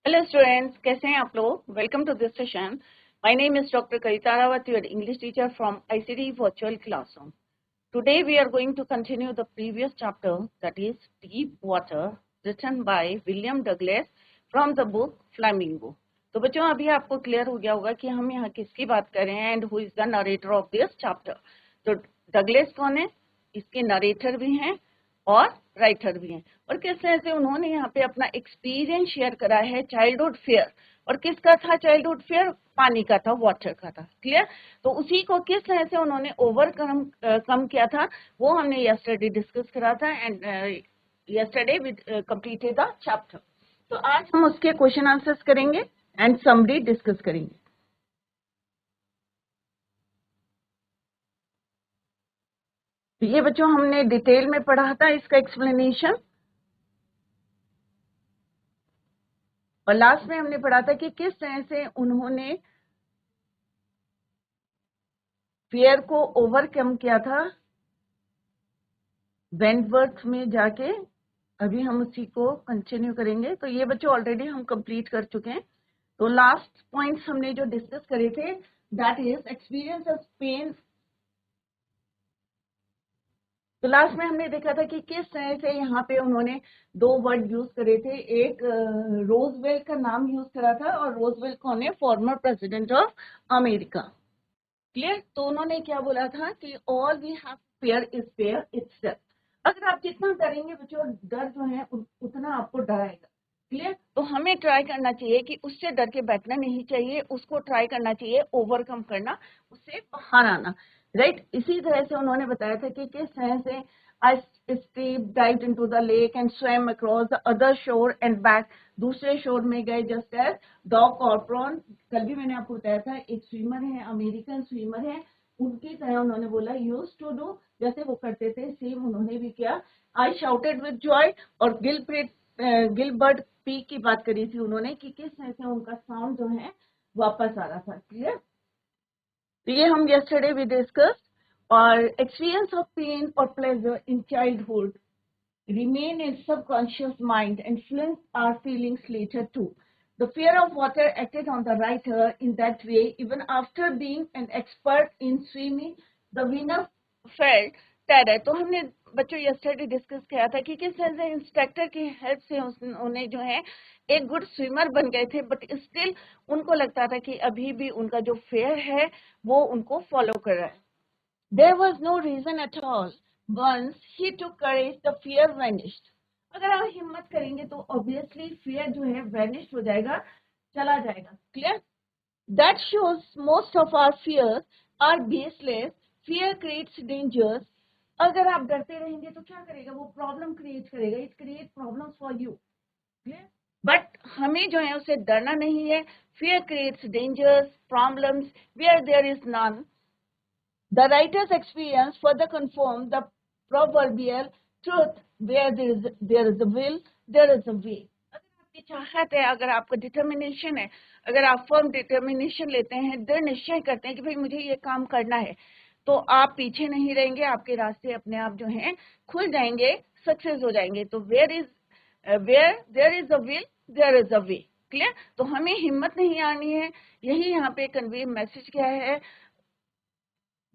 Hello students, कैसे हैं आप लोग? Welcome to this session. My name is Dr. Kavita Rawat, your English teacher from ICT Virtual Classroom. Today we are going to continue the previous chapter, that is Deep Water, written by William Douglas from the book Flamingo. तो बच्चों अभी आपको clear हो गया होगा कि हम यहाँ किसकी बात कर रहे हैं and who is the narrator of this chapter. तो डगलेस कौन है? इसके नरेटर भी हैं और राइटर भी हैं. और किस तरह से उन्होंने यहाँ पे अपना एक्सपीरियंस शेयर करा है चाइल्डहुड फेयर. और किसका था चाइल्डहुड फेयर? पानी का था, वाटर का था. क्लियर? तो उसी को किस तरह से उन्होंने ओवरकम कम किया था वो हमने यस्टरडे डिस्कस करा था and yesterday we completed the chapter. तो आज हम उसके क्वेश्चन आंसर्स करेंगे एंड समरी डिस्कस करेंगे. तो ये बच्चों हमने डिटेल में पढ़ा था इसका एक्सप्लेनेशन, और लास्ट में हमने पढ़ा था कि किस तरह से उन्होंने फियर को ओवरकम किया था वेंटवर्थ में जाके. अभी हम उसी को कंटिन्यू करेंगे. तो ये बच्चों ऑलरेडी हम कंप्लीट कर चुके हैं. तो लास्ट पॉइंट्स हमने जो डिस्कस करे थे that is experience of pain. तो लास्ट में हमने देखा था कि किस तरह से यहाँ पे उन्होंने दो वर्ड यूज करे थे. एक रोजवेल्ट का नाम यूज करा था, और रोजवेल्ट कौन है? Former president of America. Clear? तो उन्होंने क्या बोला था कि all we have fear is fear itself. अगर आप जितना डरेंगे बच्चों, डर जो है उतना आपको डराएगा. क्लियर? तो हमें ट्राई करना चाहिए कि उससे डर के बैठना नहीं चाहिए, उसको ट्राई करना चाहिए ओवरकम करना, उससे बाहर आना. राइट? इसी तरह से उन्होंने बताया था कि किस तरह से I dived into the lake and swam across the other shore and back. दूसरे शोर में गए जस्ट एज डॉग कॉर्पोरन. कल भी मैंने आपको बताया था एक स्विमर है, अमेरिकन स्विमर है, उनकी तरह उन्होंने बोला यूज टू डू, जैसे वो करते थे सेम उन्होंने भी किया. I shouted with Joy. और गिलबर्ट पीक की बात करी थी उन्होंने कि किस तरह से उनका साउंड जो है वापस आ रहा था. क्लियर? तो ये हम yesterday we discussed. और experience of pain or pleasure in childhood remain in subconscious mind and influence our feelings later too. The fear of water acted on the writer in that way even after being an expert in swimming. The winner felt terror. तो हमने बच्चों yesterday discuss किया था कि किस तरह से instructor की हेल्प से उन्हें जो है एक गुड स्विमर बन गए थे, बट स्टिल उनको लगता था कि अभी भी उनका जो फेयर है वो उनको फॉलो कर रहा है. There was no reason at all. Once he took courage, the fear vanished. अगर आप हिम्मत करेंगे तो ऑब्वियसली फियर जो है वैनिश हो जाएगा, चला जाएगा. Clear? That shows most of our fears are baseless. Fear creates dangers. अगर आप डरते रहेंगे तो क्या करेगा? वो प्रॉब्लम क्रिएट करेगा. It create problems for you. Clear? But हमें जो है उससे डरना नहीं है. Fear creates dangers, problems where there is none. The writer's experience further confirmed the proverbial truth, where there is a will, there is a way. अगर आपकी चाहत है, अगर आपका डिटर्मिनेशन है, अगर आप फर्म डिटर्मिनेशन लेते हैं, दृढ़ निश्चय करते हैं कि भाई मुझे ये काम करना है, तो आप पीछे नहीं रहेंगे, आपके रास्ते अपने आप जो हैं खुल जाएंगे, सक्सेस हो जाएंगे. तो where there is a will, there is a way. Clear? तो हमें हिम्मत नहीं आनी है. यही यहाँ पे कन्वे मैसेज क्या है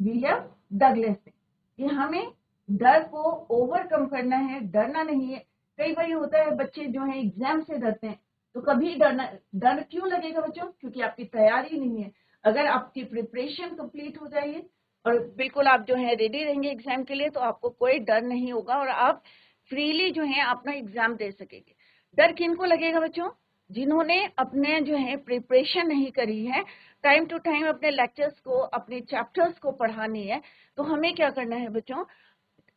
विलियम डगलस ने, कि हमें डर को ओवरकम करना है, डरना नहीं है. कई बार होता है बच्चे जो है एग्जाम से डरते हैं, तो कभी डर क्यों लगेगा बच्चों? क्योंकि आपकी तैयारी नहीं है. अगर आपकी प्रिपरेशन कंप्लीट हो जाएगी और बिल्कुल आप जो है रेडी रहेंगे एग्जाम के लिए, तो आपको कोई डर नहीं होगा और आप फ्रीली जो है अपना एग्जाम दे सकेंगे. डर किनको लगेगा बच्चों? जिन्होंने अपने जो है प्रिपरेशन नहीं करी है, टाइम टू टाइम अपने लेक्चर्स को, अपने चैप्टर्स को पढ़ानी है. तो हमें क्या करना है बच्चों?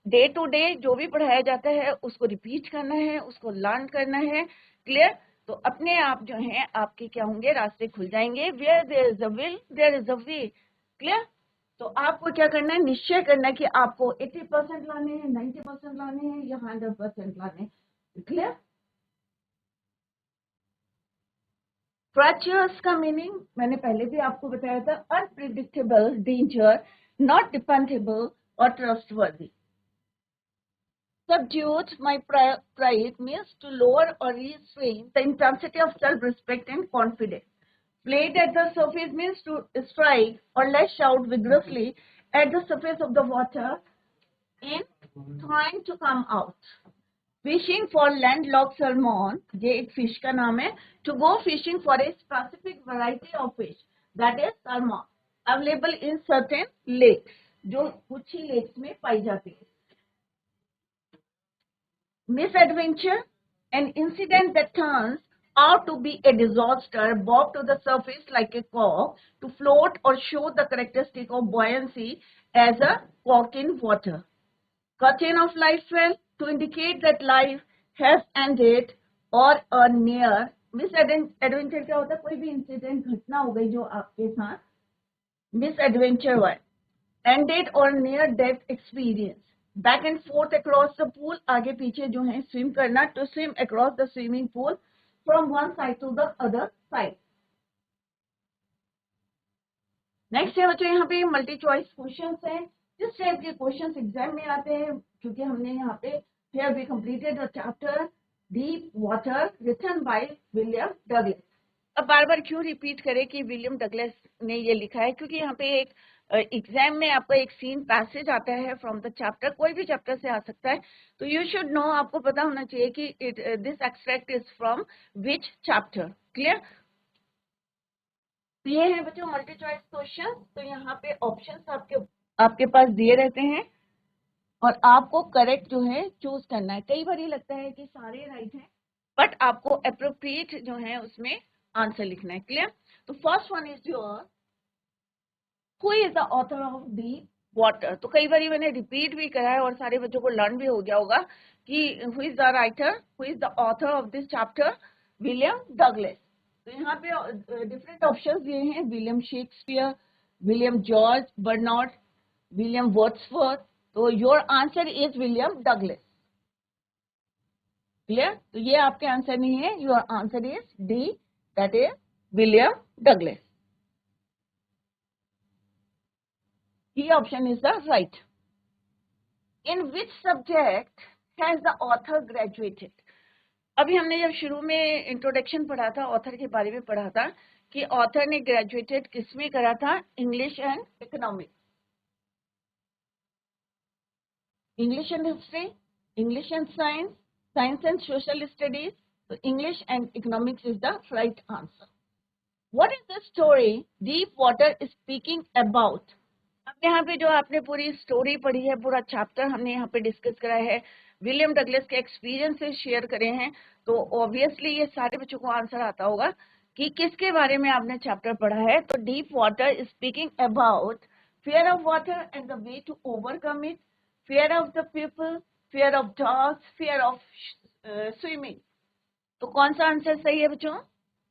डे टू डे जो भी पढ़ाया जाता है उसको रिपीट करना है, उसको लर्न करना है. क्लियर? तो अपने आप जो है आपके क्या होंगे, रास्ते खुल जाएंगे. Where there is a will, there is a way. Clear? तो आपको क्या करना है? निश्चय करना है कि आपको 80% लाने हैं, 90% लाने हैं या 100% लाने हैं. क्लियर? फ्रैक्चर्स का मीनिंग मैंने पहले भी आपको बताया था, अनप्रिडिक्टेबल, डेंजर, नॉट डिपेंडेबल और trustworthy. Subdued my pride means to lower or restrain the intensity of self-respect and confidence. Played at the surface means to strike or lash out vigorously at the surface of the water in trying to come out. Fishing for landlocked salmon, ये एक fish का नाम है. To go fishing for a specific variety of fish, that is salmon, available in certain lakes, जो कुछ ही lakes में पाई जाती है. Misadventure, an incident that turns out to be a disaster, bob to the surface like a cork, to float or show the characteristic of buoyancy as a cork in water. Curtain of life well, to indicate that life has ended or a near. Misadventure क्या होता है? कोई भी incident घटना हो गई जो आपके साथ. मिसएडवेंचर वन, एंडेड और near death experience. Back and forth across the pool, आगे पीछे जो है स्विम करना. To swim across the swimming pool from one side to the other side. Next है बच्चों यहाँ पे मल्टी चॉइस क्वेश्चंस हैं. जिस टाइप के क्वेश्चंस एग्जाम में आते हैं, क्योंकि हमने यहाँ पे here we completed the chapter deep water written by William Douglas. अब बार बार क्यों रिपीट करें कि विलियम डगलस ने ये लिखा है? क्योंकि यहाँ पे एक एग्जाम में आपका एक सीन पैसेज आता है फ्रॉम द चैप्टर, कोई भी चैप्टर से आ सकता है. तो यू शुड नो, आपको पता होना चाहिए कि this extract is from which chapter. Clear? ये है बच्चों मल्टी चॉइस क्वेश्चन. तो यहाँ पे ऑप्शंस आपके पास दिए रहते हैं और आपको करेक्ट जो है चूज करना है. कई बार ये लगता है कि सारे राइट हैं, बट आपको अप्रोप्रिएट जो है उसमें आंसर लिखना है. क्लियर? तो first one is your, who is the author of deep water. तो कई बार मैंने रिपीट भी करा है और सारे बच्चों को लर्न भी हो गया होगा कि who is the writer, who is the author of this chapter? William Douglas. तो यहाँ पे डिफरेंट ऑप्शंस दिए हैं. William Shakespeare, William George Bernard, William Wordsworth. तो your answer is William Douglas. Clear? तो ये आपके आंसर नहीं है. Your answer is D, that is William Douglas. He option is the right. In which subject has the author graduated? अभी हमने जब शुरू में इंट्रोडक्शन पढ़ा था, ऑथर के बारे में पढ़ा था कि ऑथर ने ग्रेजुएटेड किस में करा था? English and economics. English and history, English and science, science and social studies. तो English and economics is the right answer. What is the story deep water speaking about? अब यहाँ पे जो आपने पूरी स्टोरी पढ़ी है, पूरा चैप्टर हमने यहाँ पे डिस्कस करा है, विलियम डगलस के एक्सपीरियंस से शेयर करे हैं. तो ऑब्वियसली ये सारे बच्चों को आंसर आता होगा कि किसके बारे में आपने चैप्टर पढ़ा है. तो deep water speaking about fear of water and the way to overcome it, fear of the people, fear of dogs, fear of swimming. तो कौन सा आंसर सही है बच्चों?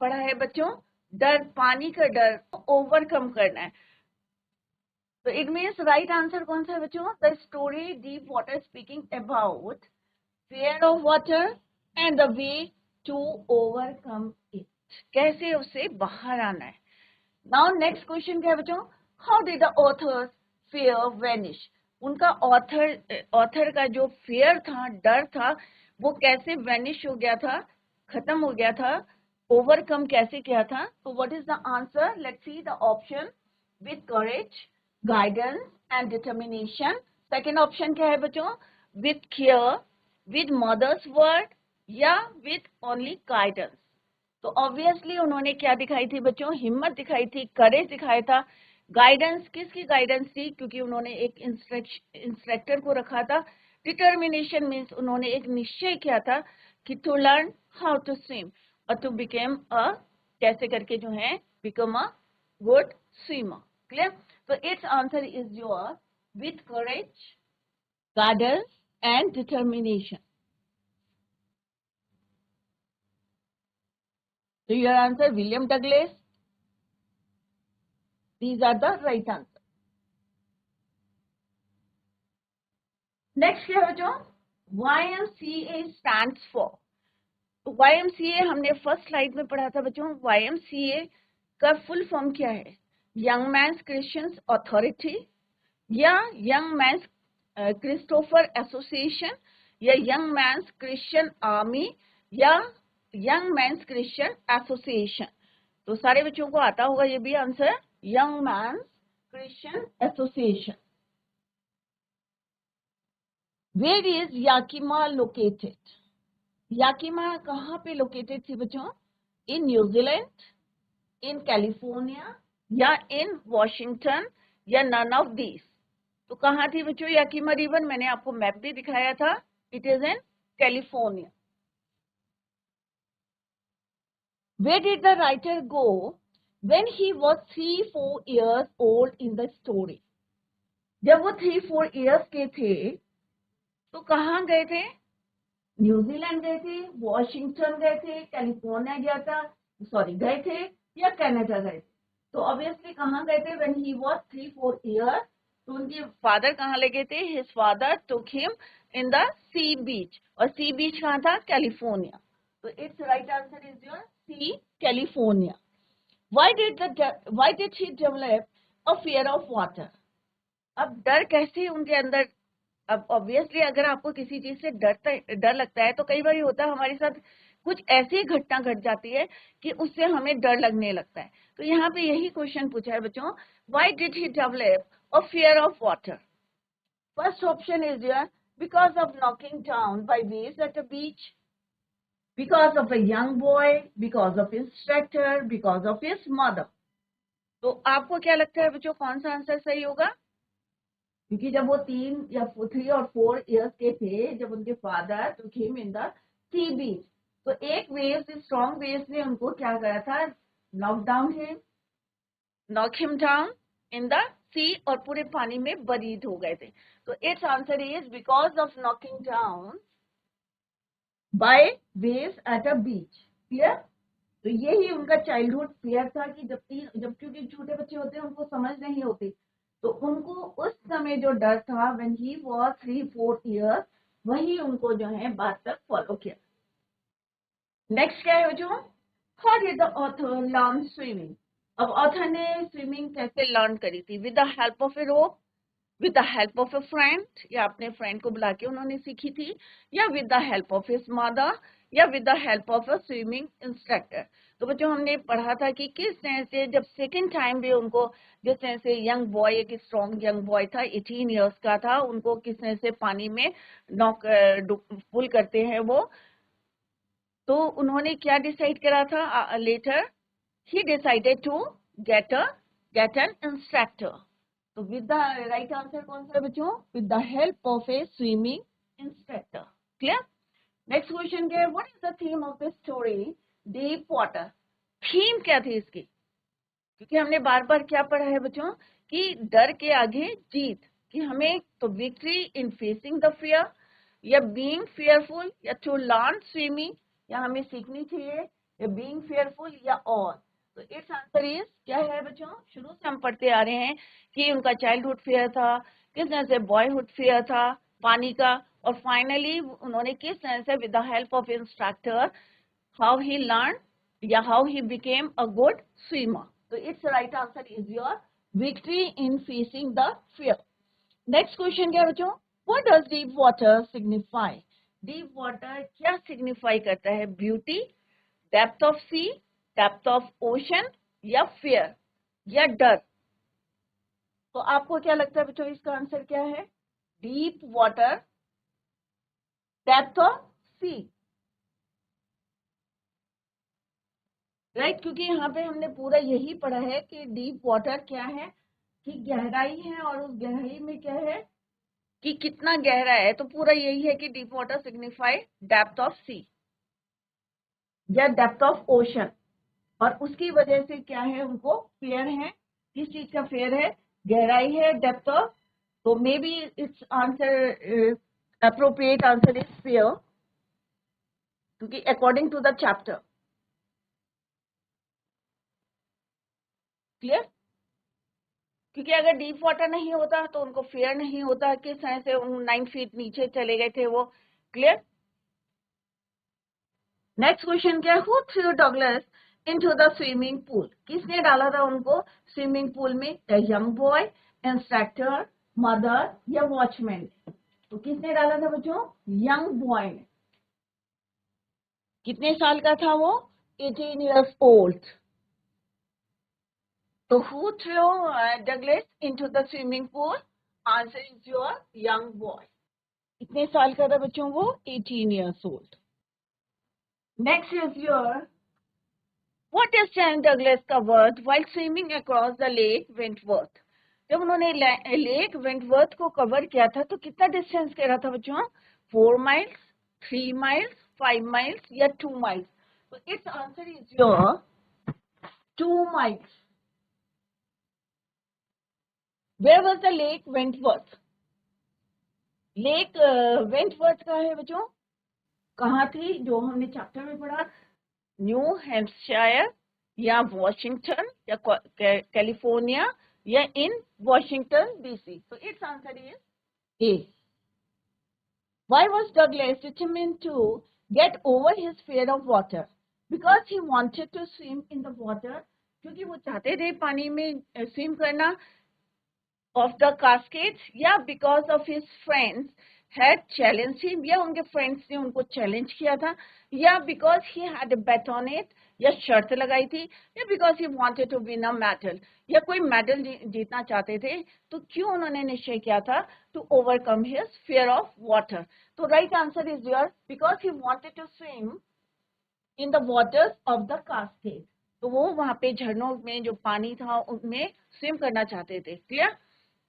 पढ़ा है बच्चों, डर, पानी का डर ओवरकम करना है. तो इट मीन्स राइट आंसर कौन सा है बच्चों? The story deep water speaking about fear of water and the way to overcome it. कैसे उससे बाहर आना है. Now next question क्या है बच्चों? How did the author's fear vanish? उनका ऑथर का जो fear था, डर था, वो कैसे vanish हो गया था, खत्म हो गया था, overcome कैसे किया था? तो what is the answer? Let's see the option. With courage, guidance and determination. Second option क्या है बच्चों? With care, with mother's word या with only guidance. तो ऑब्वियसली उन्होंने क्या दिखाई थी बच्चों? हिम्मत दिखाई थी, करेज दिखाया था. गाइडेंस, किसकी गाइडेंस थी? क्योंकि उन्होंने एक इंस्ट्रक्टर को रखा था. डिटर्मिनेशन मीन्स उन्होंने एक निश्चय किया था कि to learn how to swim और टू बिकम अ, कैसे करके जो है become a good swimmer. Clear? तो its answer is your with courage, guidance and determination. So your answer William Douglas. These are the right answer. Next क्या है बच्चों? YMCA stands for. तो YMCA हमने फर्स्ट स्लाइड में पढ़ा था बच्चों. YMCA का फुल फॉर्म क्या है? यंग मैन्स क्रिश्चियंस अथॉरिटी या यंग मैन्स क्रिस्टोफर एसोसिएशन या यंग मैन्स क्रिश्चियन आर्मी या यंग मैन्स क्रिश्चियन एसोसिएशन? तो सारे बच्चों को आता होगा ये भी answer, young men's christian association. Where is Yakima located? याकिमा कहाँ पे लोकेटेड थी बच्चों? इन न्यूजीलैंड, इन कैलिफोर्निया या इन वॉशिंगटन या नन ऑफ दीज? तो कहाँ थी बच्चों याकिमा रिवर? मैंने आपको मैप भी दिखाया था, it is in California. Where did the writer go when he was 3-4 years old in the story? जब वो 3-4 years के थे तो कहाँ गए थे? न्यूजीलैंड गए थे, वॉशिंगटन गए थे, कैलिफोर्निया गए थे या कनाडा गए थे? तो ऑब्वियसली कहाँ गए थे? व्हेन ही वाज 3-4 years, तो उनके फादर कहाँ ले गए थे? His father took him in the sea beach, और सी बीच कहाँ था? कैलिफोर्निया। तो its right answer is your C, California. Why did he develop a fear of water? अब डर कैसे उनके अंदर? अब ऑब्वियसली अगर आपको किसी चीज से डर लगता है तो कई बार होता है हमारे साथ कुछ ऐसी घटना घट जाती है कि उससे हमें डर लगने लगता है। तो यहाँ पे यही क्वेश्चन पूछा है बच्चों, why did he develop a fear of water? First option is your because of knocking down by waves at a beach, because of a young boy, because of instructor, because of his mother. तो आपको क्या लगता है बच्चों कौन सा answer सही होगा? क्योंकि जब वो 3 और 4 इयर्स के थे, जब उनके father took him in the sea beach, तो एक वेव, स्ट्रॉन्ग वेव ने उनको क्या करा था? Knock him down in the sea, और पूरे पानी में बरीड हो गए थे। तो its answer is because of knocking down by waves at a beach. Clear? तो यही उनका चाइल्डहुड फियर था कि जब क्योंकि छोटे बच्चे होते हैं उनको समझ नहीं होती, तो उनको उस समय जो डर था व्हेन ही वाज 3-4 इयर्स, वही उनको जो है बाद तक फॉलो किया। नेक्स्ट क्या है जो, how did the author learn swimming? अब ऑथर ने स्विमिंग कैसे लर्न करी थी? With the help of A rope, with the help of a friend, या अपने फ्रेंड को बुला के उन्होंने सीखी थी, या with the help of his mother, या with the help of a swimming instructor? तो बच्चों हमने पढ़ा था कि किस तरह से जब सेकेंड टाइम भी उनको, जिस तरह से यंग बॉय, एक स्ट्रॉन्ग यंग बॉय था, 18 इयर्स का था, उनको किस तरह से पानी में पुल करते हैं वो, तो उन्होंने क्या डिसाइड करा था later? He decided to get an instructor. तो विद द राइट आंसर कौन सा है बच्चों? With the help of a swimming instructor. Clear? Next question क्या है? What is the theme of the story deep water? Theme क्या थी इसकी? क्योंकि हमने बार बार क्या पढ़ा है बच्चों कि डर के आगे जीत, कि हमें तो victory in facing the fear, या बीइंग फियरफुल, या टू लर्न स्विमिंग, या हमें सीखनी चाहिए, या बीइंग फियरफुल, या और? तो इट्स आंसर इज क्या है बच्चों? शुरू से हम पढ़ते आ रहे हैं कि उनका चाइल्डहुड फियर था, किस तरह से बॉयहुड फियर था पानी का, और फाइनली उन्होंने किस तरह से with the help of instructor how he learn, या how he became a good swimmer. तो its right answer is your victory in facing the fear. Next question क्या बच्चों? What does deep water signify? Deep water क्या signify करता है? Beauty, depth of sea, depth of ocean, या fear, या डर? तो आपको क्या लगता है बच्चों इसका आंसर क्या है? Deep water, depth of sea, right? क्योंकि यहाँ पे हमने पूरा यही पढ़ा है कि डीप वाटर क्या है, कि गहराई है, और उस गहराई में क्या है कि कितना गहरा है। तो पूरा यही है कि deep water signify depth of sea या डेप्थ ऑफ ओशन, और उसकी वजह से क्या है, उनको फेयर है। किस चीज का फेयर है? गहराई है, डेप्थ ऑफ। तो maybe its answer, appropriate answer is fair, क्योंकि according to the chapter. Clear? क्योंकि अगर डीप वाटर नहीं होता तो उनको फेयर नहीं होता, किस तरह से 9 फीट नीचे चले गए थे वो। क्लियर? नेक्स्ट क्वेश्चन क्या है? Who through Douglas into the swimming pool? किसने डाला था उनको स्विमिंग पूल में? The young boy, instructor, mother, या वॉचमैन? तो किसने डाला था बच्चों? यंग बॉय ने। कितने साल का था वो? 18 years old. So who threw Douglas into the swimming pool? Answer is your young boy. कितने साल का था बच्चों वो? 18 years old. Next is your, what distance Douglas covered while swimming across the lake Wentworth? जब उन्होंने लेक वेंटवर्थ को cover किया था तो कितना डिस्टेंस कह रहा था बच्चों? 4 miles, 3 miles, 5 miles या 2 miles? So its answer is your 2 miles. Where was the lake Wentworth? Lake Wentworth का है बच्चों? कहाँ थी? जो हमने चैप्टर में पढ़ा, न्यू हैम्पशायर या वॉशिंगटन या कैलिफोर्निया या इन Washington DC. So its answer is A. Why was Douglas determined to get over his fear of water? Because he wanted to swim in the water. क्योंकि वो चाहते थे पानी में स्विम करना of the Cascades, या because of his friends had challenged him, या उनके friends ने उनको challenge किया था, या because he had a bet on it, या शर्त लगाई थी, या because he wanted to win a medal, या कोई मेडल जीतना चाहते थे, तो क्यों उन्होंने निश्चय किया था? To overcome his fear of water. तो right answer is your, because he wanted to swim in the waters of the Cascades. तो वो वहां पे झरनों में जो पानी था उनमें स्विम करना चाहते थे. क्लियर?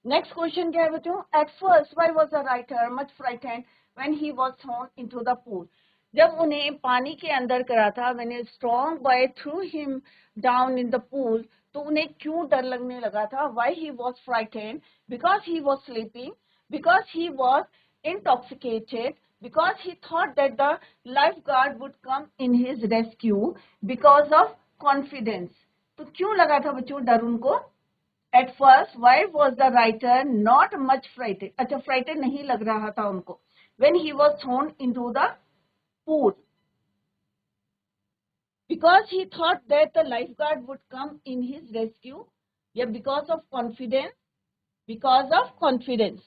नेक्स्ट क्वेश्चन क्या है बच्चों? At first why was the writer much frightened when he was thrown into the pool? जब उन्हें पानी के अंदर करा था, when a strong boy through him down in the pool, तो उन्हें क्यों डर लगने लगा था? Why he was frightened? Because he was sleeping, because he was intoxicated, because he thought that the lifeguard would come in his rescue, because of confidence. तो क्यों लगा था बच्चों डर उनको? At first, why was the writer not much frightened? अच्छा, frightened नहीं लग रहा था उनको when he was thrown into the pool, because he thought that the lifeguard would come in his rescue, या because of confidence? Because of confidence.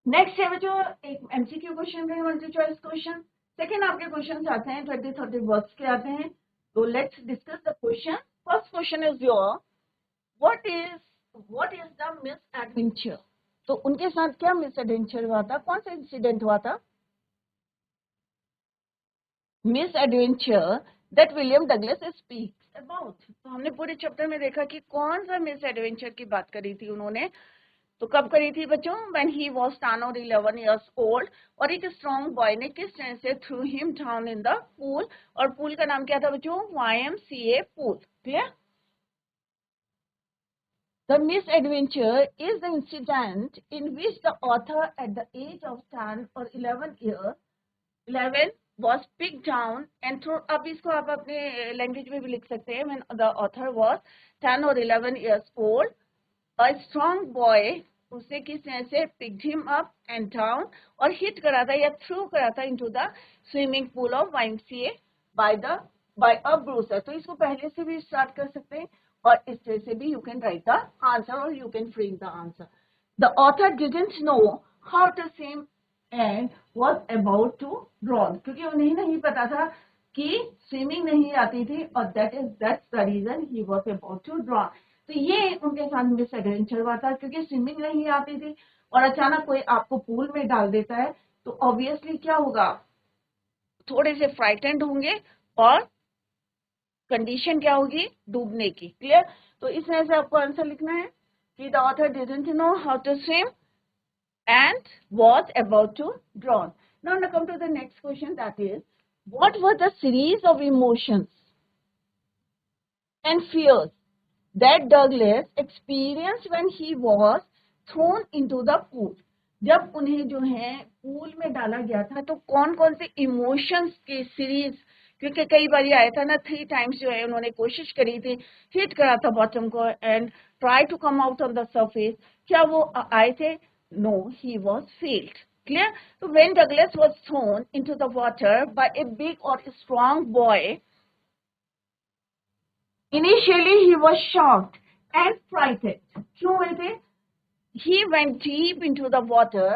Next है बच्चों एक एमसीक्यू क्वेश्चन है, मल्टी चॉइस क्वेश्चन. सेकंड आपके question आते हैं 20-30 words के आते हैं. तो let's discuss the question. First question is your, what is the miss adventure? तो उनके साथ क्या मिस एडवेंचर हुआ था? कौन सा इंसिडेंट हुआ था? Miss adventure that William Douglas speaks about. तो हमने पूरे चैप्टर में देखा कि कौन सा मिस एडवेंचर की बात करी थी उन्होंने. तो कब करी थी बच्चों? When he was 10 or 11 years old. और एक स्ट्रॉन्ग बॉय ने किस तरह से through him down in the pool, और पूल का नाम क्या था बच्चों? YMCA pool. Clear? The misadventure is the incident in which the author at the age of 10 or 11 was picked down and thrown. अब इसको आप अपने लैंग्वेज में भी लिख सकते हैं. When the author was 10 or 11 years old, a strong boy उसे किस तरह से picked him up and down और hit करा था या threw करा था into the swimming pool of YMCA by a bruiser. तो इसको पहले से भी स्टार्ट कर सकते हैं और इस तरह से भी you can write the answer or you can frame the answer. The author didn't know how to swim and was about to drown. क्योंकि उन्हें नहीं पता था कि स्विमिंग नहीं आती थी और that's the reason he was about to drown. तो ये उनके साथ मिस एडवेंचर हुआ था क्योंकि स्विमिंग नहीं आती थी और अचानक कोई आपको पूल में डाल देता है तो ऑब्वियसली क्या होगा? थोड़े से फ्राइटेंड होंगे और कंडीशन क्या होगी? डूबने की. क्लियर? तो इस तरह से आपको आंसर लिखना है कि the author didn't know how to swim and was about to drown. Now come to the next question, that is, what were the series of emotions and fears that Douglas experienced when he was thrown into the pool? जब उन्हें जो है pool में डाला गया था तो कौन कौन से इमोशंस की सीरीज, क्योंकि कई बार आया था ना, 3 times जो है उन्होंने कोशिश करी थी, हिट करा था बॉटम को and try to come out on the surface. क्या वो आए थे? No, he was failed. Clear? So when Douglas was thrown into the water by a big or strong boy, initially he was shocked and frightened. क्यों हुए थे? He went deep into the water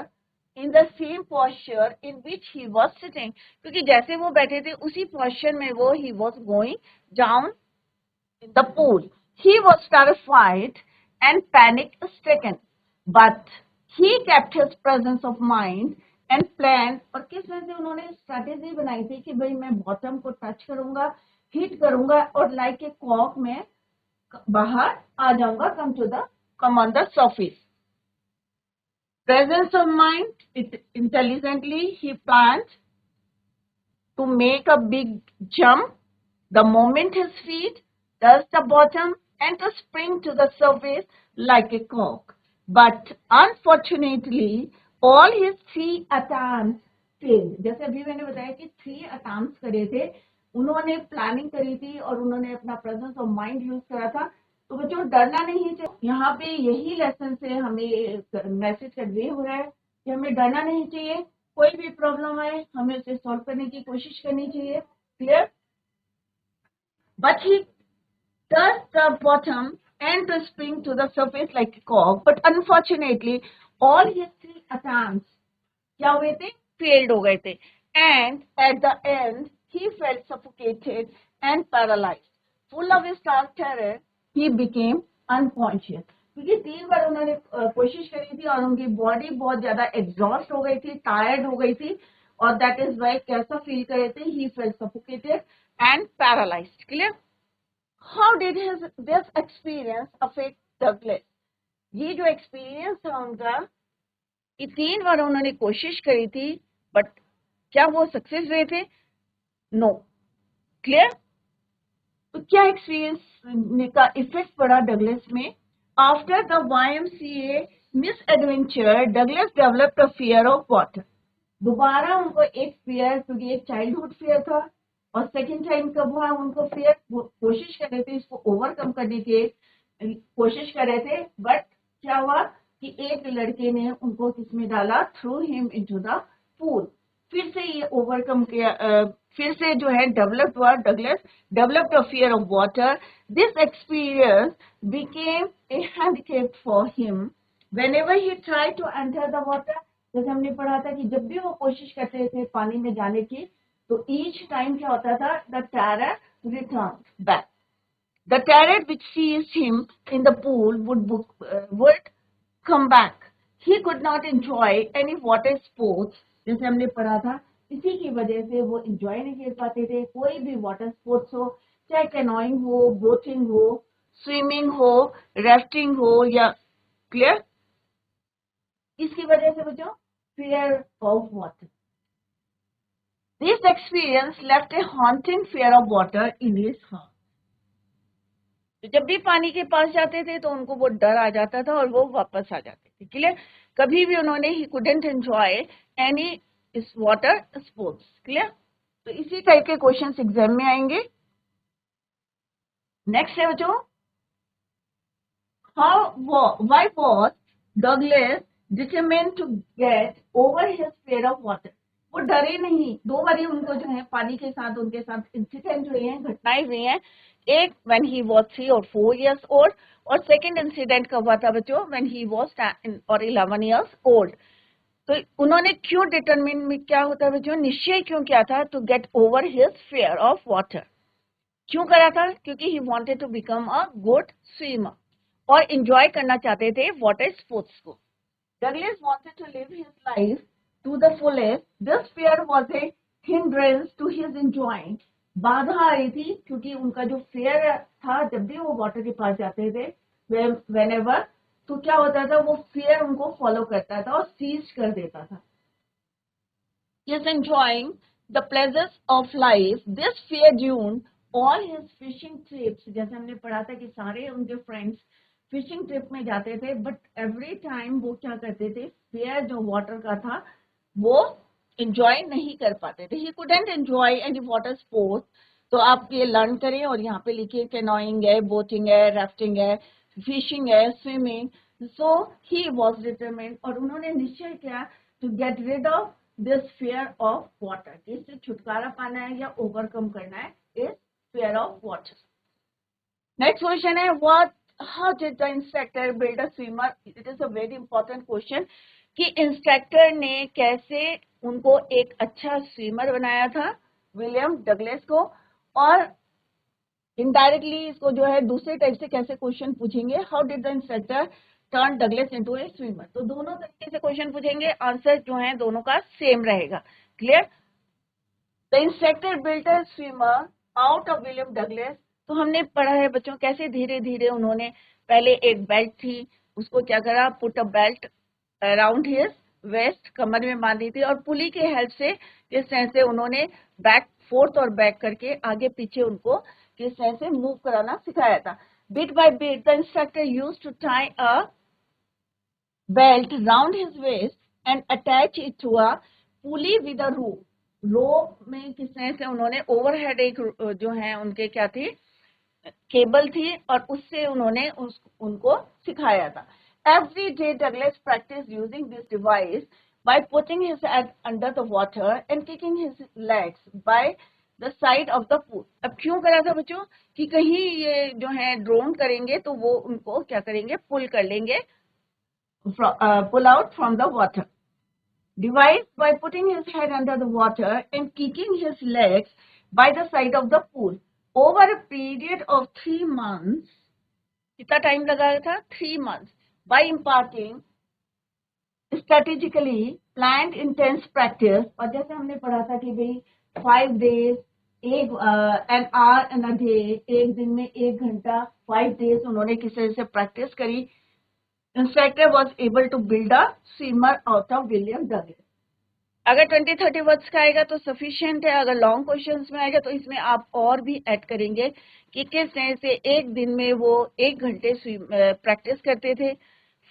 in the same posture in which he was sitting, क्योंकि जैसे वो बैठे थे उसी posture में वो he was going down in the pool. He was terrified and panic-stricken, but he kept his presence of mind and planned. और किस तरह से उन्होंने स्ट्रैटेजी बनाई थी कि भाई मैं बॉटम को टच करूंगा, हिट करूंगा और लाइक ए कॉक में बाहर आ जाऊंगा, come on the surface. Presence of mind, intelligently he planned to make a big jump the moment his feet touched the bottom and to spring to the surface like a cork. But unfortunately, all his 3 attempts failed. जैसे अभी मैंने बताया कि 3 attempts करे थे, उन्होंने planning करी थी और उन्होंने अपना प्रेजेंस ऑफ माइंड यूज करा था. तो बच्चों डरना नहीं चाहिए. यहाँ पे यही लेसन से हमें मैसेज कन्वे हो रहा है कि हमें डरना नहीं चाहिए. कोई भी प्रॉब्लम आए हमें उसे सॉल्व करने की कोशिश करनी चाहिए. Clear? But he touched the bottom and to spring to the surface like a cork. But unfortunately, all his 3 attempts क्या हुए थे? Failed हो गए थे. And at the end, he felt suffocated and paralyzed. Full of his dark terror, he became unconscious. क्योंकि 3 बार उन्होंने कोशिश करी थी और उनकी बॉडी बहुत ज्यादा एग्जॉस्ट हो गई थी, टायर्ड हो गई थी और दैट इज वाई कैसा फील कर रहे थे? He felt suffocated and paralyzed. Clear? How did this experience affect Douglas? ये जो एक्सपीरियंस था उनका, ये 3 बार उन्होंने कोशिश करी थी बट क्या वो सक्सेस हुए थे? नो. क्लियर? तो क्या एक्सपीरियंस का इफेक्ट पड़ा डगलस में? After the YMCA miss adventure Douglas developed a fear of water. दोबारा उनको एक फियर, क्योंकि एक चाइल्डहुड फियर था और सेकंड टाइम कब हुआ उनको फियर, कोशिश कर रहे थे इसको ओवरकम करने की कोशिश कर रहे थे. बट क्या हुआ कि एक लड़के ने उनको किसमें डाला? Through him into the pool. फिर से ये ओवरकम किया, फिर से जो है डेवलप हुआ. Douglas developed a fear of water. This experience became a handicap for him whenever he tried to enter the water. जैसे हमने पढ़ा था कि जब भी वो कोशिश करते थे पानी में जाने की तो ईच टाइम क्या होता था? The terror return back. The terror which seized him in the pool would come back. He could not enjoy any water sports. जैसे हमने पढ़ा था इसी की वजह से वो एंजॉय नहीं कर पाते थे कोई भी वाटर स्पोर्ट्स हो, चाहे कैनोइंग हो, बोटिंग हो, स्विमिंग हो, राफ्टिंग हो या. क्लियर? इसकी वजह से बच्चों fear of water. This experience left a haunting fear of water in his heart. तो जब भी पानी के पास जाते थे तो उनको वो डर आ जाता था और वो वापस आ जाते थे. क्लियर? कभी भी उन्होंने ही couldn't enjoy any water sports. Clear? तो इसी टाइप के क्वेश्चंस एग्जाम में आएंगे. नेक्स्ट है बच्चों, why was Douglas determined to get over his fear of water? वो डरे नहीं. 2 बार उनको जो है पानी के साथ उनके साथ इंसिडेंट हुए हैं, घटनाएं हुई हैं. एक when he was 3 or 4 years old और सेकंड इंसिडेंट कब हुआ था बच्चों? when he was 10 or 11 years old. तो उन्होंने क्यों डिटरमिन में क्या होता है बच्चों? निश्चय क्यों किया था? To get over his fear of water. क्यों करा था? क्योंकि he wanted to become a good swimmer और एंजॉय करना चाहते थे वाटर स्पोर्ट्स को. Douglas wanted to live his life to the fullest. This fear was a hindrance to his enjoying. बाधा आ रही थी क्योंकि उनका जो fear था जब भी वो वाटर के पास जाते थे whenever, तो क्या होता था? वो fear उनको फॉलो करता था और सीज कर देता था. He is enjoying the pleasures of life. This fear ruined all his fishing trips. जैसे हमने पढ़ा था कि सारे उनके फ्रेंड्स फिशिंग ट्रिप में जाते थे बट एवरी टाइम वो क्या करते थे? फेयर जो वाटर का था वो एंजॉय नहीं कर पाते थे. He couldn't enjoy any water sport. तो आप ये लर्न करें और यहाँ पे लिखिए कैनोइंग है, बोटिंग है, राफ्टिंग है, फिशिंग है, swimming. So he was determined और उन्होंने निश्चय किया to get rid of this fear of water. इससे छुटकारा पाना है या ओवरकम करना है इस fear of water. Next question है, what how did the instructor build a swimmer? It is a very important question. कि इंस्ट्रक्टर ने कैसे उनको एक अच्छा स्विमर बनाया था, विलियम डगलस को, और इनडायरेक्टली इसको जो है दूसरे टाइप से कैसे क्वेश्चन पूछेंगे, how did the instructor turn Douglas into A swimmer. तो दोनों तरीके से क्वेश्चन पूछेंगे, आंसर जो है दोनों का सेम रहेगा। Clear? The instructor built a swimmer out of William Douglas. तो हमने पढ़ा है बच्चों कैसे धीरे धीरे उन्होंने, पहले एक बेल्ट थी, उसको क्या करा, put a belt around his waist, कमर में बांधी थी, और पुली की हेल्प से किस तरह से उन्होंने बैक फोर्थ और बैक करके आगे पीछे उनको किस तरह से मूव कराना सिखाया था। Bit by bit the instructor used to tie a belt round his waist and attach it to a pulley with a rope. रोप में किस तरह से उन्होंने ओवरहेड एक जो है उनके क्या थी, केबल थी, और उससे उन्होंने उनको सिखाया था। Every day Douglas practice using this device by putting his head under the water and kicking his legs by the side of the pool. अब क्यों करा था बच्चों, कि कहीं ये जो है ड्रोन करेंगे तो वो उनको क्या करेंगे, पुल कर लेंगे, pull out from the water. Device by putting his head under the water and kicking his legs by the side of the pool. Over a period of 3 months, कितना टाइम लगा था, 3 months, by imparting strategically planned intense practice। और जैसे हमने पढ़ा था कि भाई 5 days, an hour and a day, एक दिन में 1 घंटा, 5 days उन्होंने किस तरह से प्रैक्टिस करी। Instructor was able to build a swimmer out of William Douglas. अगर 20-30 वर्ड्स का आएगा तो सफिशिएंट है, अगर लॉन्ग क्वेश्चंस में आएगा तो इसमें आप और भी ऐड करेंगे कि किस तरह से एक दिन में वो 1 घंटे प्रैक्टिस करते थे,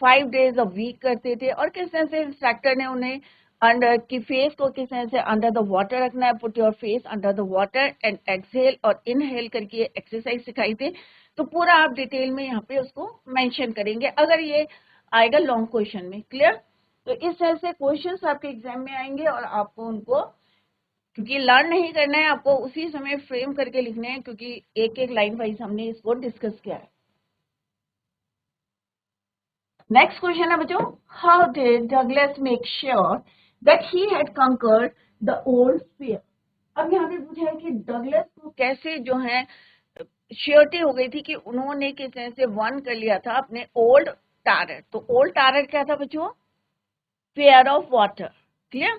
5 days अ वीक करते थे, और किस तरह से इंस्ट्रक्टर ने उन्हें अंडर की फेस को किस तरह से अंडर द वाटर रखना है, put your face under the water and exhale और इनहेल करके एक्सरसाइज सिखाई थी। तो पूरा आप डिटेल में यहाँ पे उसको मेंशन करेंगे अगर ये आएगा लॉन्ग क्वेश्चन में। क्लियर? तो इस तरह से क्वेश्चंस आपके एग्जाम में आएंगे और आपको उनको, क्योंकि लर्न नहीं करना है, आपको उसी समय फ्रेम करके लिखने हैं, क्योंकि एक एक लाइन वाइज हमने इसको डिस्कस किया है। नेक्स्ट क्वेश्चन है बच्चों, how did Douglas make sure that he had conquered the old fear. अब यहाँ पे पूछा है कि डगलस को कैसे जो है श्योरिटी हो गई थी कि उन्होंने किस तरह से वन कर लिया था अपने ओल्ड टारगेट। तो ओल्ड टारगेट क्या था बच्चों, फेयर ऑफ वाटर। क्लियर?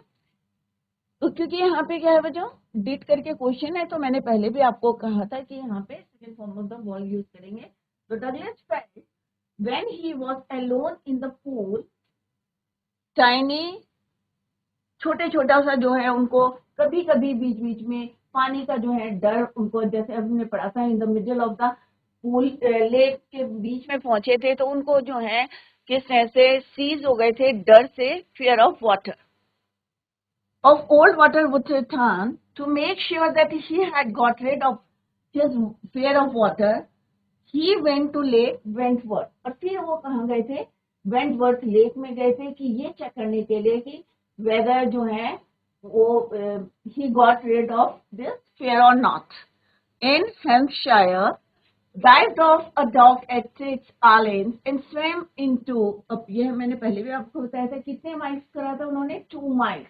तो क्योंकि यहाँ पे क्या है बच्चों, डिड करके क्वेश्चन है, तो मैंने पहले भी आपको कहा था कि यहाँ पे second form of the verb use करेंगे। तो Douglas felt when he was alone in the pool, tiny, छोटे छोटा सा जो है उनको कभी कभी बीच बीच में पानी का जो है डर उनको, जैसे अभी हमने पढ़ा था in the middle of the pool, lake के बीच में पहुंचे थे तो उनको जो है किस तरह से सीज हो गए थे डर से, fear of water, of old water would return. To make sure that he had got rid of his fear of water, he went to Lake Wentworth। और फिर वो कहाँ गए थे, वेंटवर्थ लेक में गए थे कि ये चेक करने के लिए कि वेदर जो है वो he got rid of this fear or not। In Hampshire, dived off a dock at Trix Island and swam into, अब ये मैंने पहले भी आपको बताया था, कितने माइल्स करा था उन्होंने, 2 miles।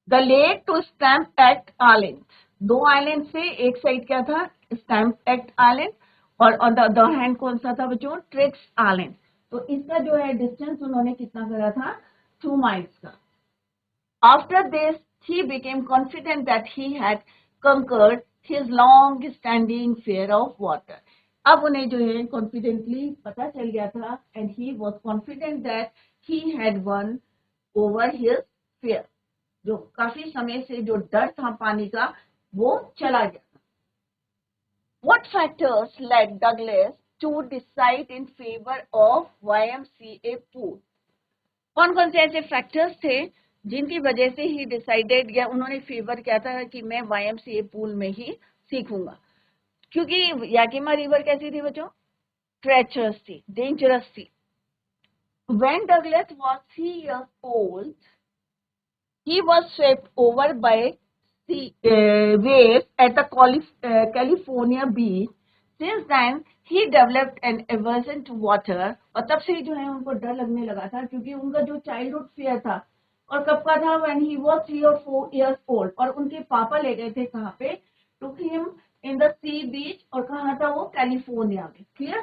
The lake to Stamp Act Island, 2 island से एक साइड क्या था, स्टैम्प एक्ट आइलैंड, और ऑन द अदर हैंड कौन सा था बच्चों, ट्रिक्स आइलैंड। तो इसका जो है डिस्टेंस उन्होंने कितना करा था, 2 miles का। After this he became confident that he had conquered his long standing fear of water. अब उन्हें जो है कॉन्फिडेंटली पता चल गया था, and he was confident that he had one over his fear, जो काफी समय से जो डर था पानी का वो चला गया। What factors led Douglas to decide in favor of YMCA pool? कौन कौन से ऐसे फैक्टर्स थे जिनकी वजह से ही डिसाइडेड, या उन्होंने फेवर किया था कि मैं YMCA पूल में ही सीखूंगा। क्योंकि याकिमा रिवर कैसी थी बच्चों, ट्रेचरस थी, डेंजरस थी। When Douglas was 3 years old, he was swept over by the waves at the California beach Since then he developed an aversion to water, और तब से ही जो है उनको डर लगने लगा था, क्योंकि उनका जो चाइल्डहुड फियर था और कब का था, when he was 3 or 4 years old, और उनके पापा ले गए थे कहाँ पे, took him in the sea beach, और कहाँ था वो, कैलिफोर्निया में, clear?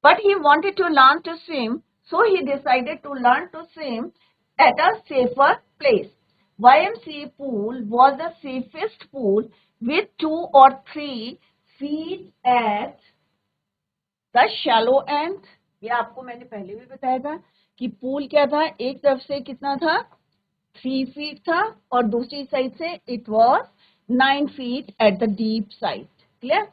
But he wanted to learn to swim, so he decided to learn to swim at a safer place. YMCA pool was the safest pool with 2 or 3 feet at the shallow end. ये आपको मैंने पहले भी बताया था कि pool क्या था, एक तरफ से कितना था, 3 feet था, और दूसरी साइड से it was 9 feet at the deep side. Clear?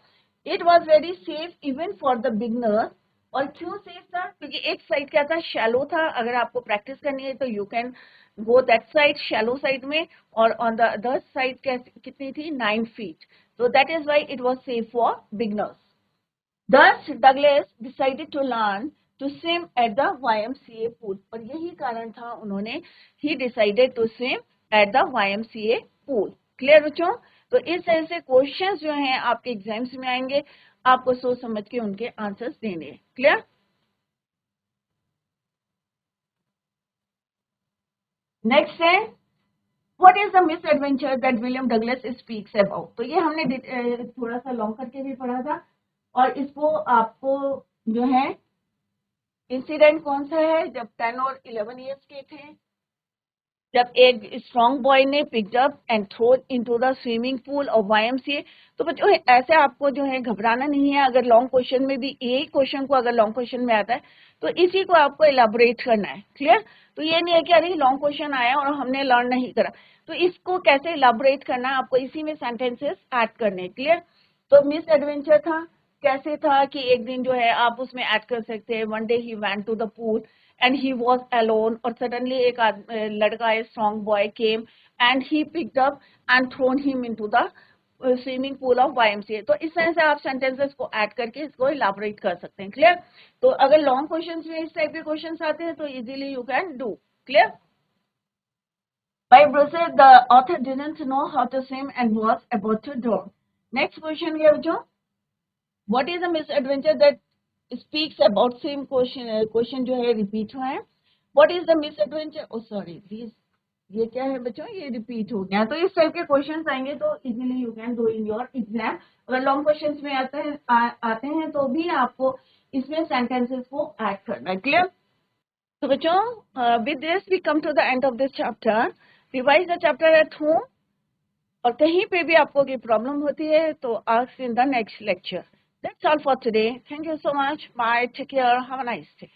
It was very safe even for the beginners. और क्यों सेफ था, क्योंकि एक साइड क्या था, शैलो था, अगर आपको प्रैक्टिस करनी है तो you can go that side, shallow side में, और ऑन द अदर साइड कितनी थी, 9 feet. So that is why it was safe for beginners. Thus Douglas decided to learn to swim at the YMCA pool. और यही कारण था उन्होंने he decided to swim at the YMCA pool. Clear बच्चों? तो इस तरह से क्वेश्चंस जो हैं आपके एग्जाम्स में आएंगे, आपको सोच समझ के उनके आंसर्स देने हैं. क्लियर? नेक्स्ट है, what is the miss adventure that William Douglas speaks about. तो ये हमने थोड़ा सा लॉन्ग करके भी पढ़ा था, और इसको आपको जो है इंसिडेंट कौन सा है, जब 10 और 11 ईयर्स के थे, जब एक स्ट्रॉन्ग बॉय ने picked up and throne into the swimming pool of YMCA. तो बच्चों ऐसे आपको जो है घबराना नहीं है, अगर लॉन्ग क्वेश्चन में भी यही क्वेश्चन को अगर लॉन्ग क्वेश्चन में आता है तो इसी को आपको इलाबोरेट करना है. क्लियर? तो ये नहीं है कि अरे लॉन्ग क्वेश्चन आया और हमने लर्न नहीं करा, तो इसको कैसे इलाबोरेट करना है, आपको इसी में सेंटेंसेस ऐड करने. क्लियर? तो मिस एडवेंचर था, कैसे था कि एक दिन जो है आप उसमें ऐड कर सकते हैं, one day he went to the pool and he was alone, और suddenly एक लड़का, a strong boy came and he picked up and thrown him into the swimming pool of YMCA. तो इस तरह से आप सेंटेंसेस को ऐड करके इसको इलाबोरेट कर सकते हैं. क्लियर? तो अगर लॉन्ग क्वेश्चंस में इस टाइप के क्वेश्चंस आते हैं तो easily you can do. Clear? By Bruce, the author didn't know how to swim and was about to drown. Next question है बच्चों, what is a misadventure that speaks about same question जो है repeat हुआ है. What is the misadventure? Oh sorry, these ये क्या है बच्चों, ये रिपीट हो गया. तो इस टाइप के क्वेश्चंस आएंगे तो easily you can do in your exam. अगर लॉन्ग क्वेश्चंस में आते हैं तो भी आपको इसमें सेंटेंसेस को ऐड करना है. क्लियर? तो बच्चों with this we come to the end of this chapter. Revise the chapter at home, और कहीं पे भी आपको कोई प्रॉब्लम होती है तो ask in the next lecture. That's all for today. Thank you so much. Bye. Take care. Have a nice day.